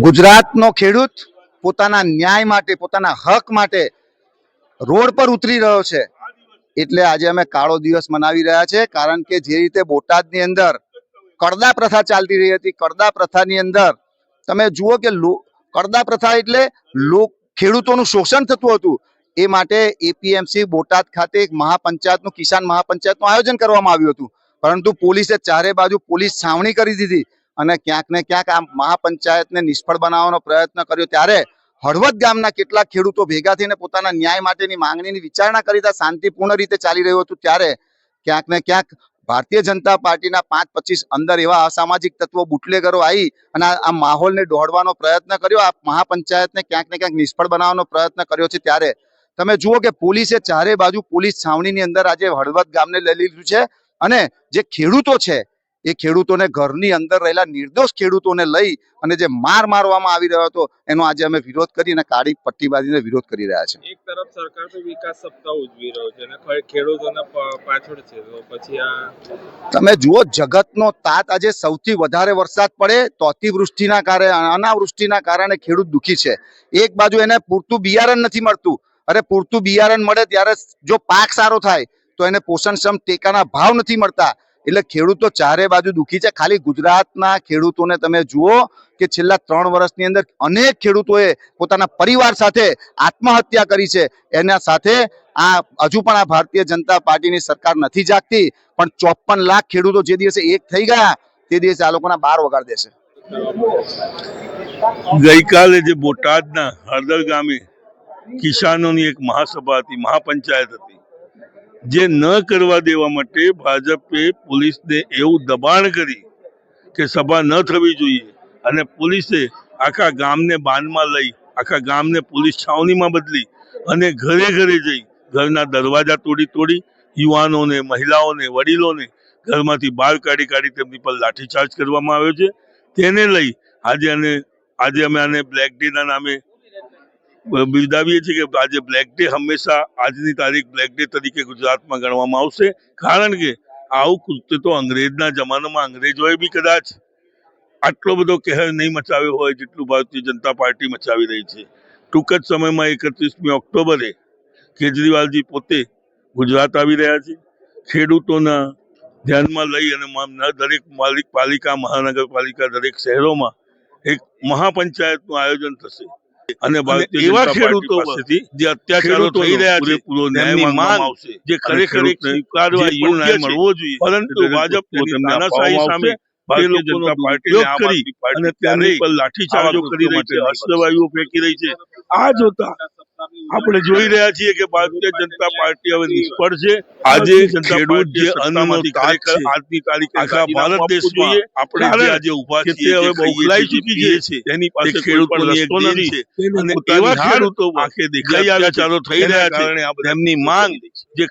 ગુજરાતનો ખેડૂત પોતાના ન્યાય માટે, પોતાના હક માટે રોડ પર ઉતરી રહ્યો છે. એટલે આજે અમે કાળો દિવસ મનાવી રહ્યા છે, કારણ કે જે રીતે બોટાદની અંદર કડદા પ્રથા ચાલતી રહી હતી, કડદા પ્રથાની અંદર તમે જુઓ કે કડદા પ્રથા એટલે ખેડૂતોનું શોષણ થતું હતું. એ માટે એપીએમસી બોટાદ ખાતે એક મહાપંચાયતનું, કિસાન મહાપંચાયતનું આયોજન કરવામાં આવ્યું હતું, પરંતુ પોલીસે ચારે બાજુ પોલીસ છાવણી કરી દીધી અને ક્યાંક ને ક્યાંક આ મહાપંચાયતને નિષ્ફળ બનાવવાનો પ્રયત્ન કર્યો. ત્યારે હળવદ ગામના કેટલાક ખેડૂતો ભેગા થઈને પોતાના ન્યાય માટેની માંગણીની વિચારણા કરી હતા. શાંતિપૂર્ણ રીતે ચાલી રહ્યું હતું. ત્યારે ક્યાંક ને ક્યાંક ભારતીય જનતા પાર્ટીના 5-25 અંદર એવા અસામાજિક તત્વો, બુટલેગરો આવી અને આ માહોલને દોડવાનો પ્રયત્ન કર્યો, આ મહાપંચાયતને ક્યાંક ને ક્યાંક નિષ્ફળ બનાવવાનો પ્રયત્ન કર્યો છે. ત્યારે તમે જુઓ કે પોલીસે ચારે બાજુ પોલીસ છાવણીની અંદર આજે હળવદ ગામને લઈ લીધું છે અને જે ખેડૂતો છે એ ખેડૂતોને ઘરની અંદર રહેલા નિર્દોષ ખેડૂતોને લઈ અને જે મારવામાં આવી રહ્યો હતો એનો આજે અમે વિરોધ કરી અને કાળી પટ્ટી બાંધીને વિરોધ કરી રહ્યા છે. એક તરફ સરકાર તો વિકાસ સપ્તાહ ઉજવી રહ્યો છે અને ખેડૂતોના પાછળ છે, તો પછી આ તમે જુઓ, જગતનો તાત આજે સૌથી વધારે વરસાદ પડે તો અતિવૃષ્ટિના કારણે, અનાવૃષ્ટિના કારણે ખેડૂત દુઃખી છે. એક બાજુ એને પૂરતું બિયારણ નથી મળતું. અરે પૂરતું બિયારણ મળે ત્યારે જો પાક સારો થાય તો એને પોષણક્ષમ ટેકાના ભાવ નથી મળતા. એટલે ખેડૂતો ચારે બાજુ દુઃખી છે. ખાલી ગુજરાતના ખેડૂતોને તમે જુઓ કે છેલ્લા 3 વર્ષની અંદર અનેક ખેડૂતોએ પોતાના પરિવાર સાથે આત્મહત્યા કરી છે. એના સાથે હજુ પણ આ ભારતીય જનતા પાર્ટીની સરકાર નથી જાગતી. પણ 54 લાખ ખેડૂતો જે દિવસે એક થઈ ગયા તે દિવસે આ લોકોના બાર વગાડ દેશે. ગઈકાલે જે બોટાદના હળદર ગામે કિસાનોની એક મહાસભા હતી, મહાપંચાયત હતી, જે ન કરવા દેવા માટે ભાજપે પોલીસને એવું દબાણ કરી કે સભા ન થવી જોઈએ અને પોલીસે આખા ગામને બાનમાં લઈ, આખા ગામને પોલીસ છાવણીમાં બદલી અને ઘરે ઘરે જઈ ઘરના દરવાજા તોડી યુવાનોને, મહિલાઓને, વડીલોને ઘરમાંથી બહાર કાઢી તેમની પર લાઠીચાર્જ કરવામાં આવ્યો છે. તેને લઈ આજે અમે આને બ્લેક ડેના નામે બિરદાવીએ છીએ કે આજે બ્લેક ડે હંમેશા આજની તારીખ બ્લેક ડે તરીકે ગુજરાતમાં ગણવામાં આવશે. કારણ કે આવું કૃત્ય તો અંગ્રેજના જમાનામાં અંગ્રેજોએ બી કદાચ આટલો બધો કહેર નહીં મચાવ્યો હોય જેટલું ભારતીય જનતા પાર્ટી મચાવી રહી છે. ટૂંક જ સમયમાં 31મી ઓક્ટોબરે કેજરીવાલજી પોતે ગુજરાત આવી રહ્યા છે. ખેડૂતોના ધ્યાનમાં લઈ અને દરેક પાલિકા, મહાનગરપાલિકા, દરેક શહેરોમાં એક મહાપંચાયતનું આયોજન થશે અને એવા ખેડૂતો પાસેથી જે અત્યાચારો થઈ રહ્યા છે પૂરો ન્યાય માંગવામાં આવશે, જે ખરેખર સ્વીકારવા યોગ્ય મળવો જોઈએ. પરંતુ ભાજપ તાનાશાહી સામે ભારતીય જનતા પાર્ટીને ઉપયોગ કરી અને તેની પર લાઠીચાર્જો કરી રહી છે, અશ્રવાયુઓ ફેંકી રહી છે. આ જોતા આપણે જોઈ રહ્યા છીએ કે ભારતીય જનતા પાર્ટી હવે નિષ્ફળ છે. આજે ખેડૂત જે અન્નનો તાત છે આજની તારીખે આખા ભારત દેશમાં આપણે આજે ઉભા છીએ, હવે બહુલાઈ ચૂકી છે, તેની પાસે ખેડૂતોની એક દિલ છે અને એવા ખેડૂતો આંખે દેખાઈ અત્યાચારો થઈ રહ્યા છે, તેમની માંગ જે